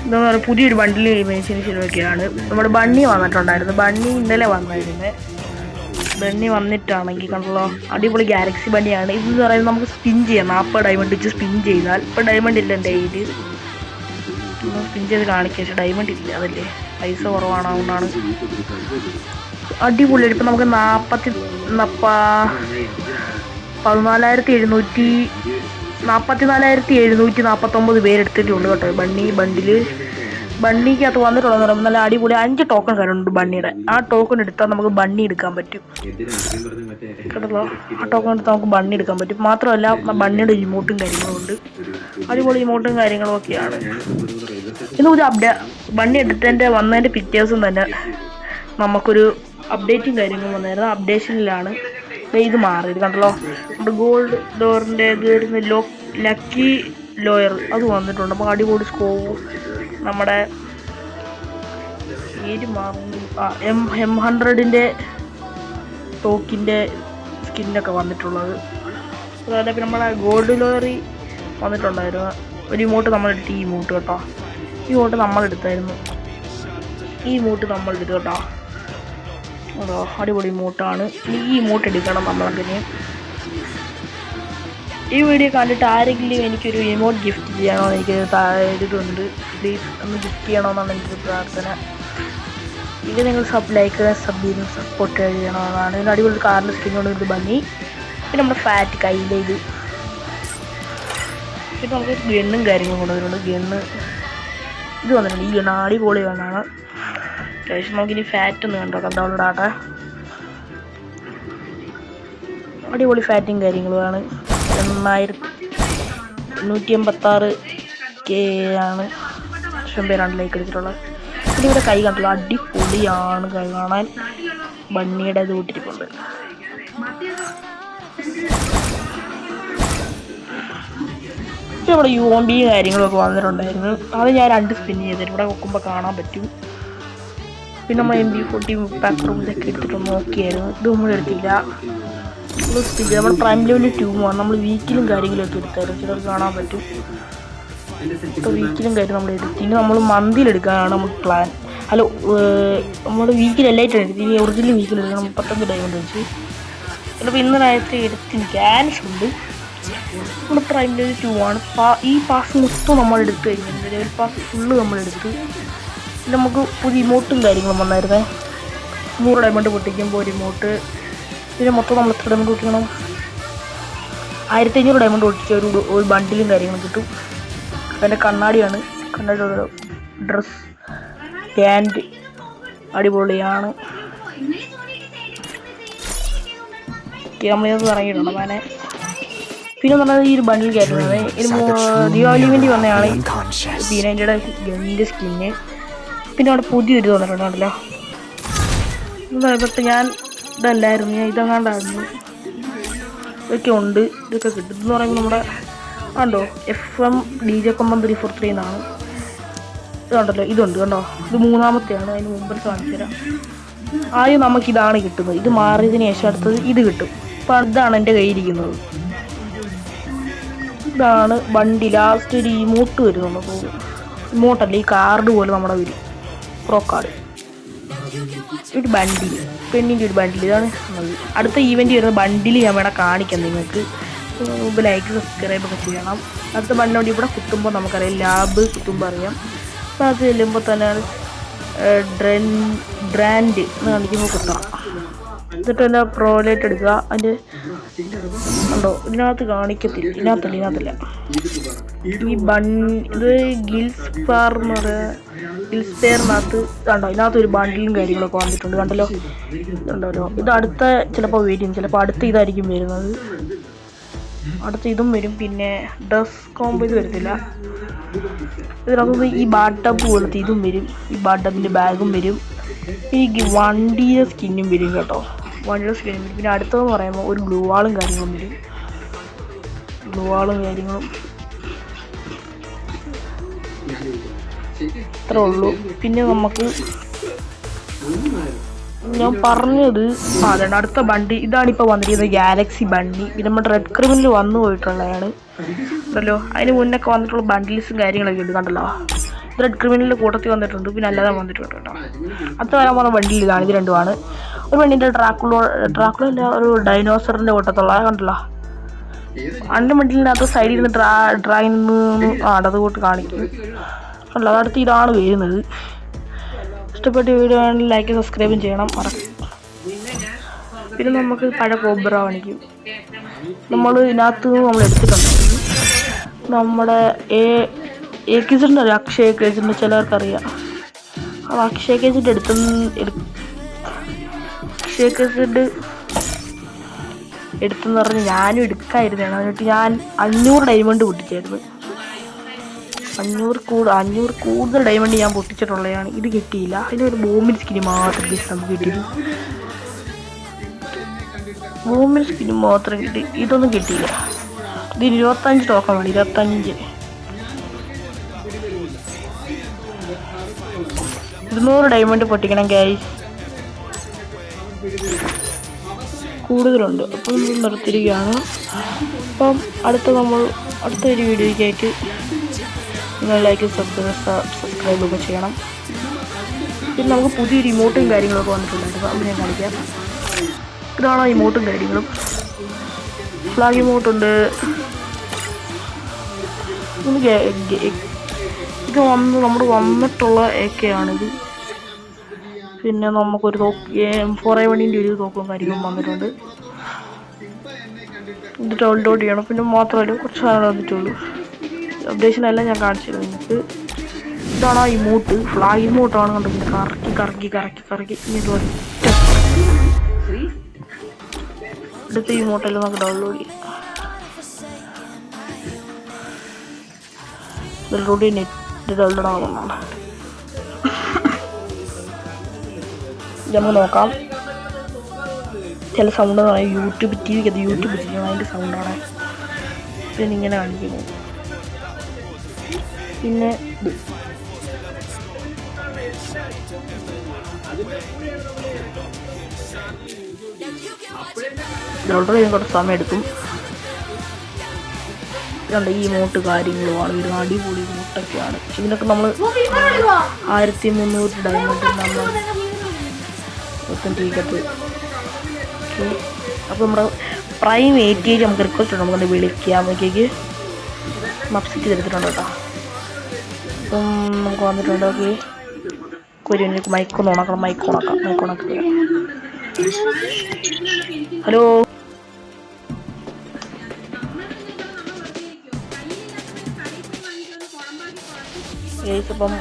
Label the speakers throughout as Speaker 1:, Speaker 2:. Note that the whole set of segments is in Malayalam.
Speaker 1: എന്താ പറയുക, പുതിയൊരു ബണ്ടിൽ മേടിച്ചതിന് ശരിയൊക്കെയാണ്. നമ്മുടെ ബണ്ണി വന്നിട്ടുണ്ടായിരുന്നു. ബണ്ണി ഇന്നലെ വന്നായിരുന്നു. ബണ്ണി വന്നിട്ടാണെങ്കിൽ കണ്ടല്ലോ, അടിപൊളി ഗാലക്സി ബണ്ണിയാണ്. ഇതെന്ന് പറയുന്നത് നമുക്ക് സ്പിൻ ചെയ്യാം. 40 ഡയമണ്ട് വെച്ച് സ്പിൻ ചെയ്താൽ, ഇപ്പം ഡയമണ്ട് ഇല്ല എൻ്റെ കയ്യിൽ. സ്പിൻ ചെയ്ത് കാണിക്കാം. പക്ഷേ ഡയമണ്ട് ഇല്ല, അതല്ലേ പൈസ കുറവാണ്, അതുകൊണ്ടാണ്. അടിപൊളിയായിട്ട് ഇപ്പം നമുക്ക് 44,749 പേരെടുത്തിട്ടുണ്ട് കേട്ടോ ബണ്ണി ബണ്ടില്. ബണ്ണിക്കകത്ത് വന്നിട്ടുള്ളത് നല്ല അടിപൊളി 5 ടോക്കൺ കാര്യമുണ്ട് ബണ്ണിയുടെ. ആ ടോക്കൺ എടുത്താൽ നമുക്ക് ബണ്ണി എടുക്കാൻ പറ്റും കേട്ടല്ലോ. ആ ടോക്കൺ എടുത്താൽ നമുക്ക് ബണ്ണി എടുക്കാൻ പറ്റും. മാത്രമല്ല ബണ്ണിയുടെ ഇമോട്ടും കാര്യങ്ങളും ഉണ്ട്. അടിപൊളി ഇമോട്ടും കാര്യങ്ങളും ഒക്കെയാണ്. ഇന്ന് ഒരു ബണ്ണി എടുത്തതിൻ്റെ വന്നതിൻ്റെ പിറ്റേ ദിവസം തന്നെ നമുക്കൊരു അപ്ഡേറ്റും കാര്യങ്ങളും വന്നായിരുന്നു. അപ്ഡേഷനിലാണ് ഇത് മാറിയത് കണ്ടല്ലോ. നമ്മുടെ ഗോൾഡ് ഡോറിൻ്റെ ഇത് വരുന്ന ലക്കി ലോയർ അത് വന്നിട്ടുണ്ട്. അപ്പോൾ അടിപൊളി സ്കോവും നമ്മുടെ M100ൻ്റെ ടോക്കിൻ്റെ സ്കിന്നൊക്കെ വന്നിട്ടുള്ളത്. അതുപോലെ പിന്നെ നമ്മുടെ ഗോൾഡ് ലോറി വന്നിട്ടുണ്ടായിരുന്നു. ഒരു ഇമോട്ട് നമ്മളെടുത്ത്, ഈ ഇമോട്ട് കേട്ടോ, ഈ ഇമോട്ട് നമ്മളെടുത്തായിരുന്നു. ഈ ഇമോട്ട് നമ്മളെടുത്തു കേട്ടോ. അതോ അടിപൊളി ഇമോട്ടാണ്. ഈ ഇമോട്ട് എടുക്കണം നമ്മളങ്ങനെ. ഈ വീഡിയോ കണ്ടിട്ട് ആരെങ്കിലും എനിക്കൊരു ഇമോട്ട് ഗിഫ്റ്റ് ചെയ്യണമെന്ന് എനിക്ക് ഇതുണ്ട്. പ്ലീസ് ഒന്ന് ഗിഫ്റ്റ് ചെയ്യണമെന്നാണ് എനിക്കൊരു പ്രാർത്ഥന. ഇത് നിങ്ങൾ ലൈക്ക് സബ് ചെയ്ത് സപ്പോർട്ട് ചെയ്യണമെന്നാണ്. ഇതിന് അടിപൊളി കാറിൻ്റെ സ്കിന്നോട് ഇത് ഭംഗി. പിന്നെ നമ്മുടെ ഫാറ്റ് കയ്യിലെ ഇത്. പിന്നെ നമുക്ക് ഗണ്ണും കാര്യങ്ങളും കൊണ്ടുവരുന്നുണ്ട്. ഗണ്ണ് ഇത് വന്നിട്ടുണ്ട്. ഈ ഗണ്ണ് അടിപൊളി ഗണ്ണാണ്. അത്യാവശ്യം നമുക്കിനി ഫാറ്റ് ഒന്ന് കണ്ടോ, ഡൗൺലോഡ് ആട്ടെ. അടിപൊളി ഫാറ്റും കാര്യങ്ങളുമാണ്. 186K ആണ്. 1,000 പേരാണ് ലൈക്ക് അടിച്ചിട്ടുള്ളത്. പിന്നെ ഇവിടെ കൈ കണ്ടല്ലോ, അടിപൊളിയാണ് കൈ കാണാൻ. ബണ്ണിയുടെ ഇത് കൂട്ടിരിപ്പുണ്ട്. ഇവിടെ UMB കാര്യങ്ങളൊക്കെ വന്നിട്ടുണ്ടായിരുന്നു. അത് ഞാൻ 2 സ്പിൻ ചെയ്തിട്ട് ഇവിടെ നോക്കുമ്പോൾ കാണാൻ പറ്റും. പിന്നെ നമ്മൾ MB40 പാക്ക് റൂം ഇതൊക്കെ എടുത്തിട്ട് നോക്കിയായിരുന്നു. ഇത് നമ്മൾ എടുത്തില്ല. നമ്മൾ പ്രൈം ലെവൽ 2 നമ്മൾ വീക്കിലും കാര്യങ്ങളൊക്കെ എടുത്തായിരുന്നു. ചിലർക്ക് കാണാൻ പറ്റും. ഇപ്പോൾ വീക്കിലും കാര്യം നമ്മൾ എടുത്തു. ഇനി നമ്മൾ മന്തിയിലെടുക്കാനാണ് നമുക്ക് പ്ലാൻ. ഹലോ, നമ്മൾ വീക്കിലെല്ലായിട്ടും എടുത്തു. ഇനി ഒറിജിനൽ വീക്കിലെടുക്കണം. 35 ഡയമണ്ട് വെച്ച്. ചിലപ്പോൾ ഇന്നത്തെ എടുത്തിന് ക്യാൻസ് ഉണ്ട്. നമ്മുടെ പ്രൈം ലെവൽ 2 ആണ്. ഈ പാസ് മൊത്തം നമ്മൾ എടുത്തു കഴിഞ്ഞിട്ടുണ്ട്. ലെവൽ പാസ് ഫുള്ള് നമ്മളെടുത്തു. പിന്നെ നമുക്ക് പുതിയ ഇമോട്ടും കാര്യങ്ങളും വന്നായിരുന്നേ. 100 ഡയമണ്ട് പൊട്ടിക്കുമ്പോൾ ഒരു ഇമോട്ട്. പിന്നെ മൊത്തം നമ്മൾ എത്ര ഡയമണ്ട് പൊട്ടിക്കണം? 1500 ഡയമണ്ട് പൊട്ടിച്ച ഒരു ബണ്ടിലും കാര്യങ്ങളും കിട്ടും. അതിൻ്റെ കണ്ണാടിയാണ്. കണ്ണാടിയുടെ ഡ്രസ് പാൻറ് അടിപൊളിയാണ്. നമ്മളിത് ഇറങ്ങിയിട്ടുണ്ട് അവനെ. പിന്നെ പറഞ്ഞാൽ ഈ ഒരു ബണ്ടിൽ കയറ്റുന്നത് ദീപാവലി വേണ്ടി വന്നതാണ്. B90യുടെ ഗണ്ണിൻ്റെ സ്കിന്ന്. പിന്നെ അവിടെ പുതിയൊരു തോന്നിട്ടുണ്ടല്ലോ. ഇപ്പം ഞാൻ ഇതല്ലായിരുന്നു, ഞാൻ ഇതെങ്ങാണ്ടായിരുന്നു. ഇതൊക്കെ ഉണ്ട്, ഇതൊക്കെ കിട്ടും എന്ന് പറയുമ്പോൾ നമ്മുടെ കണ്ടോ FM DJ Komban 343 എന്നാണ്. ഇതുണ്ടല്ലോ, ഇതുണ്ട് കണ്ടോ. ഇത് 3ാമത്തെയാണ്. അതിന് മുമ്പിൽ കാണിച്ചു തരാം. ആദ്യം നമുക്കിതാണ് കിട്ടുന്നത്. ഇത് മാറിയതിന് ശേഷം അടുത്തത് ഇത് കിട്ടും. അപ്പം ഇതാണ് എൻ്റെ കയ്യിരിക്കുന്നത്. ഇതാണ് വണ്ടി. ലാസ്റ്റ് ഒരു ഇമോട്ട് വരും. നമുക്ക് ഇമോട്ടല്ല, ഈ കാർഡ് പോലെ നമ്മുടെ വരും. പ്രോ കാർഡ്, ഒരു ബണ്ടിൽ, പെണ്ണിൻ്റെ ഒരു ബണ്ടിൽ. ഇതാണ് അടുത്ത ഈവൻറ്റ് വരുന്ന ബണ്ടിൽ. ഞാൻ വേണം കാണിക്കാം നിങ്ങൾക്ക്. മുമ്പ് ലൈക്ക് സബ്സ്ക്രൈബ് ഒക്കെ ചെയ്യണം. അടുത്ത ബണ്ടിനോട് ഇവിടെ കുത്തുമ്പോൾ നമുക്കറിയാം, ലാബ് കുത്തുമ്പോൾ അറിയാം. അപ്പോൾ അത് ചെല്ലുമ്പോൾ തന്നെ ഡ്രാൻഡ് എന്ന് കാണിക്കുമ്പോൾ കുത്തണം. എന്നിട്ട് തന്നെ പ്രോലൈറ്റ് എടുക്കുക. അതിൻ്റെ ഉണ്ടോ, ഇതിനകത്ത് കാണിക്കത്തില്ല. ഇതിനകത്തില്ല. ഈ ഇത് ഗിൽസ്പാർ എന്ന് പറയുക. ഗിൽസ്പെയറിനകത്ത് കണ്ടോ, ഇതിനകത്ത് ഒരു ബണ്ടിലും കാര്യങ്ങളൊക്കെ വന്നിട്ടുണ്ട്. കണ്ടല്ലോ, ഇതുണ്ടല്ലോ. ഇത് അടുത്ത ചിലപ്പോൾ വരും. ചിലപ്പോൾ അടുത്ത ഇതായിരിക്കും വരുന്നത്. അടുത്ത ഇതും വരും. പിന്നെ ഡ്രസ് കോംബോ ഇത് വരത്തില്ല. ഇതിനകത്ത് ഈ ബാട്ടപ്പ് പോലത്തെ ഇതും വരും. ഈ ബാട്ടപ്പിൻ്റെ ബാഗും വരും. പിന്നെ വണ്ടിയുടെ സ്കിന്നും വരും കേട്ടോ. വണ്ടിയുടെ സ്കിന്നും വരും. പിന്നെ അടുത്തതെന്ന് പറയുമ്പോൾ ഒരു ഗ്ലൂ വാളും കാര്യങ്ങളും വരും. ഗ്ലൂ വാളും കാര്യങ്ങളും ഇത്രേ ഉള്ളൂ. പിന്നെ നമുക്ക് ഞാൻ പറഞ്ഞത് അതാണ് അടുത്ത ബണ്ടി. ഇതാണിപ്പോൾ വന്നിരിക്കുന്നത്, ഗാലക്സി ബണ്ടി. പിന്നെ നമ്മുടെ റെഡ് ക്രിമിനൽ വന്നു പോയിട്ടുള്ളതാണ്. ഉണ്ടല്ലോ, അതിന് മുന്നൊക്കെ വന്നിട്ടുള്ള ബണ്ടിൽസും കാര്യങ്ങളൊക്കെ ഉണ്ട്. കണ്ടല്ലോ, റെഡ് ക്രിമിനലിൻ്റെ കൂട്ടത്തിൽ വന്നിട്ടുണ്ട്, പിന്നെ അല്ലാതെ വന്നിട്ടുണ്ട് കേട്ടോ. അടുത്ത വരാൻ പോകുന്ന വണ്ടിയിൽ ഇതാണ്, ഇത് രണ്ടുമാണ്. ഒരു വണ്ടീൻ്റെ ഡ്രാക്കുളല്ല, ഒരു ഡൈനോസറിൻ്റെ കൂട്ടത്തുള്ള കണ്ടല്ലോ. അണ്ട് വണ്ടിയിനകത്ത് സൈഡിൽ നിന്ന് ഡ്രാഗിൽ നിന്ന് അത് കൂട്ട് കാണിക്കും അല്ല. അടുത്ത് ഇതാണ് വരുന്നത്. ഇഷ്ടപ്പെട്ട വീഡിയോ ആണെങ്കിൽ ലൈക്ക് സബ്സ്ക്രൈബും ചെയ്യണം. പിന്നെ നമുക്ക് പഴയ കോബ്ര കാണിക്കും. നമ്മൾ ഇതിനകത്ത് നമ്മൾ എടുത്തിട്ടുണ്ടായിരുന്നു. നമ്മുടെ കേസിൻ്റെ അറിയാം, അക്ഷയ കേസിൻ്റെ ചിലർക്കറിയാം. അത് അക്ഷയ കേസിൻ്റെ അക്ഷയ കേസിൻ്റെ എടുത്തെന്ന് പറഞ്ഞ് ഞാനും എടുക്കാതിരുന്നതാണ്. എന്നിട്ട് ഞാൻ 500 ഡയമണ്ട് പൊട്ടിച്ചായിരുന്നു. 500 കൂടുതൽ ഡയമണ്ട് ഞാൻ പൊട്ടിച്ചിട്ടുള്ളതാണ്. ഇത് കിട്ടിയില്ല. അതിനൊരു ബോംബിൻ സ്കിന് മാത്രം നമുക്ക് കിട്ടിയത്. ബോംബിൻ സ്കിന് മാത്രം കിട്ടി, ഇതൊന്നും കിട്ടിയില്ല. ഇത് 25 ടോക്കൺ വേണം, 25. 200 ഡയമണ്ട് പൊട്ടിക്കണം ഗൈസ്, കൂടുതലുണ്ട്. അപ്പം നമ്മൾ നിർത്തിയിരിക്കുകയാണ്. അപ്പം അടുത്തൊരു വീഡിയോയ്ക്കായിട്ട് നിങ്ങൾ ലൈക്ക് സബ്സ്ക്രൈബൊക്കെ ചെയ്യണം. പിന്നെ നമുക്ക് പുതിയൊരു ഇമോട്ടും കാര്യങ്ങളൊക്കെ വന്നിട്ടുണ്ടായിരുന്നു, അത് ഞാൻ കാണിക്കാം. ഇതാണ് ഇമോട്ടും കാര്യങ്ങളും. ഫ്ലാഗ് ഇമോട്ടുണ്ട്. ഇത് നമ്മൾ വന്നിട്ടുള്ള AKയാണിത്. പിന്നെ നമുക്കൊരു M4A1 ഒരു തോക്കും കാര്യങ്ങളും വന്നിട്ടുണ്ട്. ഇത് ഡൗൺലോഡ് ചെയ്യണം. പിന്നെ മാത്രമല്ല കുറച്ച് സാധനം വന്നിട്ടുള്ളൂ. അപ്ഡേഷനെല്ലാം ഞാൻ കാണിച്ചിരുന്നു നിങ്ങൾക്ക്. ഇതാണ് ആ ഇമോട്ട്, ഫ്ലാഗ് ഇമോട്ടാണ്. കണ്ടു, പിന്നെ കറക്കി ഇനി ഒറ്റ അടുത്ത ഇമോട്ടെല്ലാം നമുക്ക് ഡൗൺലോഡ് ചെയ്യാം. ഇതിലൂടെ നെറ്റ് ഡൗൺലോഡ് ആവുന്നതാണ്. നമുക്ക് നോക്കാം. ചില സൗണ്ട് യൂട്യൂബ് ടിവിക്കത് യൂട്യൂബ് ചെയ്യണം, അതിൻ്റെ സൗണ്ടാണ്. പിന്നെ ഇങ്ങനെ കാണിക്കുന്നത്. പിന്നെ ഡൗൺലോഡ് ചെയ്യാൻ കുറച്ച് സമയം എടുക്കും. ഈ ഇമോട്ട് കാര്യങ്ങളുമാണ് വരുന്നത്. അടിപൊളി ഇമോട്ടൊക്കെയാണ്. ഇതിനൊക്കെ നമ്മൾ 1300 ഡയമണ്ട് നമ്മൾ ടീക്കത്ത്. അപ്പോൾ നമ്മുടെ പ്രൈം 88 നമുക്ക് റിക്വസ്റ്റ് ഉണ്ട്, നമുക്കൊന്ന് വിളിക്കാമേക്ക് മപ്സിറ്റ് എടുത്തിട്ടുണ്ട് കേട്ടോ. അപ്പം നമുക്ക് വന്നിട്ടുണ്ട്. ഓക്കെ, ഒരു മൈക്കൊന്ന് ഉണക്കാം. മൈക്ക് ഉണക്കുക. ഹലോ, അപ്പം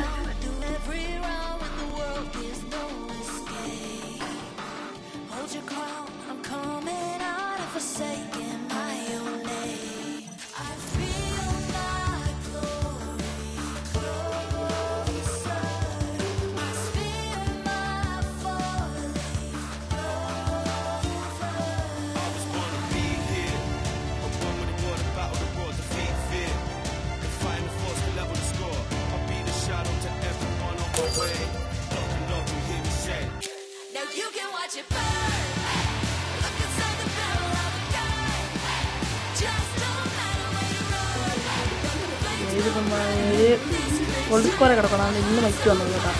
Speaker 1: ഗോൾഡ് സ്കോർ കിടക്കണം. ഇന്ന് മൈക്ക് വന്നത് കേട്ടോ.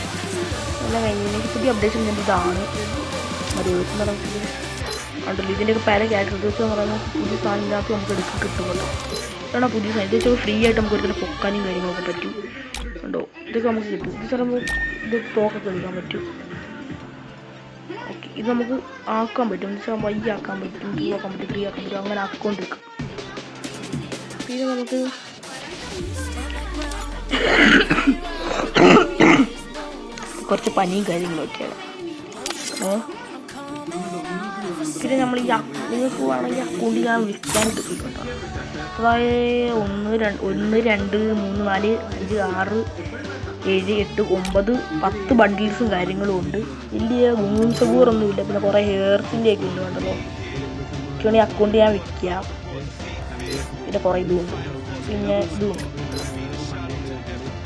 Speaker 1: എല്ലാം കഴിഞ്ഞ് എനിക്ക് പുതിയ അപ്ഡേഷൻ ഇതാണ്. ഉണ്ടല്ലോ ഇതിൻ്റെയൊക്കെ പല ക്യാരക്ടേഴ്സ് എന്ന് പറയുന്നത് പുതിയ സാധനത്തിനകത്ത് നമുക്ക് എടുക്കാൻ കിട്ടും കേട്ടോ. ഇതാണ് പുതിയ സാധനം. ഇത് വെച്ചാൽ ഫ്രീ ആയിട്ട് നമുക്ക് ഒരിക്കലും പൊക്കാനും കാര്യങ്ങളൊക്കെ പറ്റും. ഉണ്ടോ, ഇതൊക്കെ നമുക്ക് കിട്ടും. ഇത് ചിലപ്പോൾ ഇത് തോക്കൊക്കെ എടുക്കാൻ പറ്റും. ഓക്കെ, ഇത് നമുക്ക് ആക്കാൻ പറ്റും. എന്ന് വെച്ചാൽ വൈ ആക്കാൻ പറ്റും, 2 ആക്കാൻ പറ്റും, 3 ആക്കാൻ പറ്റും. അങ്ങനെ ആക്കിക്കൊണ്ടിരിക്കും. പിന്നെ നമുക്ക് കുറച്ച് പനിയും കാര്യങ്ങളൊക്കെയാണ്. പിന്നെ നമ്മൾ നിങ്ങൾക്ക് വേണമെങ്കിൽ അക്കൗണ്ട് ഞാൻ വിളിക്കാൻ കിട്ടും കേട്ടോ. അതായത് 1 2 3 4 5 6 7 8 9 10 ബണ്ടിൽസും കാര്യങ്ങളും ഉണ്ട്. വലിയ ഗുണസബൂറൊന്നും ഇല്ല. പിന്നെ കുറേ ഹെയർസിൻ്റെ ഒക്കെ ഉണ്ട് കണ്ടല്ലോ. എനിക്കാണെങ്കിൽ അക്കൗണ്ട് ഞാൻ വിൽക്കാം. പിന്നെ കുറേ ഇതുമുണ്ട്. പിന്നെ ഇതുമുണ്ട്.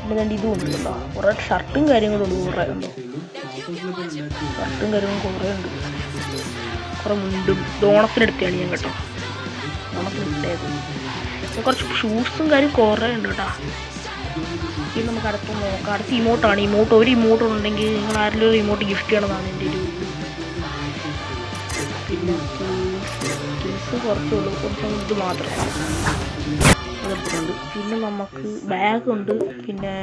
Speaker 1: പിന്നെ ഇതും ഉണ്ട് കേട്ടോ. കുറേ ഷർട്ടും കാര്യങ്ങളും ഉണ്ട്. കുറേ ഉണ്ടോ, ഷർട്ടും കാര്യങ്ങളും കുറേ ഉണ്ട്. കുറേ മുണ്ടും ഓണത്തിനെടുത്താണ് ഞാൻ കേട്ടോ. ഓണത്തിനെടുത്തായത്. കുറച്ച് ഷൂസും കാര്യം കുറേ ഉണ്ട് കേട്ടോ. ഇത് നമുക്ക് അടുത്ത് നോക്കാം. അടുത്ത ഇമോട്ടാണ്. ഒരു ഇമോട്ട് ഉണ്ടെങ്കിൽ നിങ്ങൾ ആരെങ്കിലും ഒരു ഇമോട്ട് ഗിഫ്റ്റ് ചെയ്യണമെന്നാണ് എൻ്റെ ഒരു ഇത്. പിന്നെ സ്കിൽസ് കുറച്ചുള്ളൂ, കുറച്ചും ഇത് മാത്രം അതെടുത്തിട്ടുണ്ട്. പിന്നെ നമുക്ക് ബാഗുണ്ട്. പിന്നെ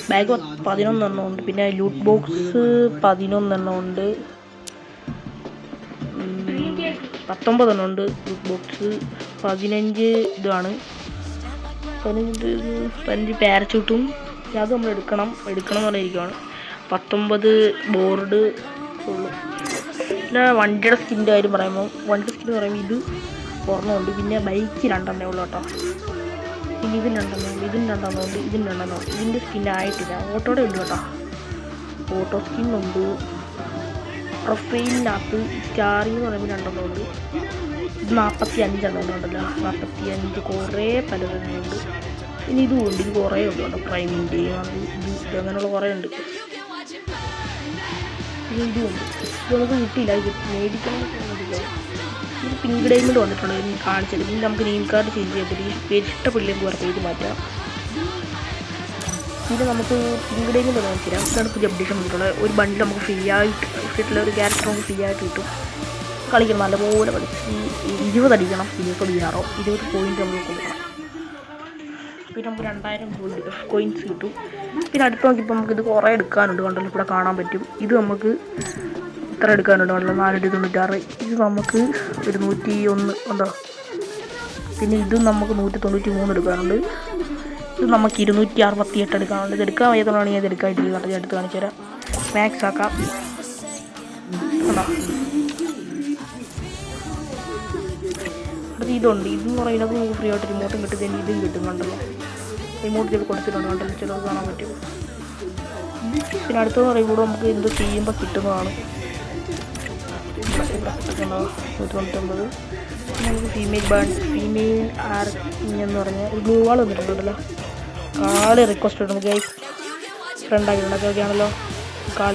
Speaker 1: ബാഗ് 11 എണ്ണം ഉണ്ട്. പിന്നെ ലൂട്ട് ബോക്സ് 11 എണ്ണം ഉണ്ട്. 19 എണ്ണം ഉണ്ട് ലൂട്ട് ബോക്സ്. 15 ഇതാണ്. 15 പാരച്യൂട്ടും അത് നമ്മൾ എടുക്കണം എന്ന് പറഞ്ഞിരിക്കുകയാണ്. 19 ബോർഡ് ഉള്ളു. പിന്നെ വണ്ടിയുടെ സ്കിൻ്റെ കാര്യം പറയുമ്പോൾ ഇത് ഒരെണ്ണമുണ്ട്. പിന്നെ ബൈക്ക് 2 എണ്ണേ ഉള്ളൂ കേട്ടോ. പിന്നെ ഇതിന് 2 എണ്ണം ഉണ്ട്. ഇതിന് 2 എണ്ണം. ഇതിൻ്റെ സ്കിന്നായിട്ടില്ല. ഓട്ടോയുടെ ഉണ്ട് കേട്ടോ. ഓട്ടോ സ്കിന്നുണ്ട്. പ്രൊഫൈലിനകത്ത് സ്റ്റാറിങ് എന്ന് പറയുമ്പോൾ 2 എണ്ണം ഉണ്ട്. ഇത് 45 എണ്ണം ഉണ്ടല്ലോ. 45 കുറേ പലതരങ്ങളുണ്ട്. ഇനി ഇതും ഉണ്ട്. ഇത് കുറേ ഉണ്ട് കേട്ടോ. പ്രൈമിൻ്റെയും ഇത് അങ്ങനെയുള്ള കുറേ ഉണ്ട്. ഇനി ഇതുമുണ്ട്. ഇത് നമുക്ക് കിട്ടിയില്ല. ഇത് മേടിക്കണം. ഇത് പിങ്ക് ഡയമണ്ട് വന്നിട്ടുണ്ട്. ഇത് കാണിച്ചത്. പിന്നെ നമുക്ക് നെയിം കാർഡ് ചേഞ്ച് ചെയ്തിട്ട് ഇഷ്ടപ്പെടില്ലെങ്കിൽ വേറെ പേര് മാറ്റാം. പിന്നെ നമുക്ക് പിങ്ക് ഡയമണ്ട് കാണിച്ചു തരാം. ഇതാണ് പുതിയ അപ്ഡേഷൻ വന്നിട്ടുള്ളത്. ഒരു ബണ്ടിൽ നമുക്ക് ഫ്രീ ആയിട്ട് കിട്ടിയിട്ടുള്ള ഒരു ക്യാരക്ടർ നമുക്ക് ഫ്രീ ആയിട്ട് കിട്ടും. കളിക്കണം, നല്ലപോലെ കളിച്ച് 20 അടിക്കണം. 20 വീഴാറോ 20 പോയിന്റ് നമുക്ക് കൊടുക്കണം. പിന്നെ നമുക്ക് 2000 കോയിൻസ് കിട്ടും. പിന്നെ അടുത്ത് നോക്കിയപ്പോൾ നമുക്ക് ഇത് കുറേ എടുക്കാനുണ്ട്. കണ്ടല്ലോ, ഇവിടെ കാണാൻ പറ്റും. ഇത് നമുക്ക് ഇത്ര എടുക്കാനുണ്ട്. കണ്ടല്ലോ, 496. ഇത് നമുക്ക് ഒരു 101 ഉണ്ടോ. പിന്നെ ഇതും നമുക്ക് 193 എടുക്കാനുണ്ട്. ഇത് നമുക്ക് 268 എടുക്കാനുണ്ട്. ഇത് എടുക്കാൻ വയ്യാത്തതാണ് ഞാൻ ഇത് എടുക്കാതിരിക്കുന്നത്. ഞാൻ എടുത്ത് കാണിച്ചു തരാം. മാക്സ് ആക്കാം. കണ്ടോ, അടുത്ത് ഇതുണ്ട്. ഇതെന്ന് പറയുന്നത് നമുക്ക് ഫ്രീ ആയിട്ട് റിമോട്ടും കിട്ടും. തന്നെ ഇതും കിട്ടും. കണ്ടല്ലോ, റിമോട്ട് ചെയ്ത് കൊടുത്തിട്ടുണ്ട്. കണ്ടല്ലോ, ചിലത് കാണാൻ പറ്റും. പിന്നെ അടുത്തെന്ന് പറയുമ്പോൾ നമുക്ക് എന്ത് ചെയ്യുമ്പോൾ കിട്ടുന്നതാണ്. 199. നമുക്ക് ഫീമെയിൽ ആർക്കിങ് എന്ന് പറഞ്ഞാൽ ഒരു ബ്ലൂ വാൾ വന്നിട്ടുണ്ടല്ലോ. കാല് റിക്വസ്റ്റ് ഇടുന്നു ഗൈസ്. ഫ്രണ്ടാക്കിയിട്ടുണ്ടൊക്കെ ആണല്ലോ. കാൽ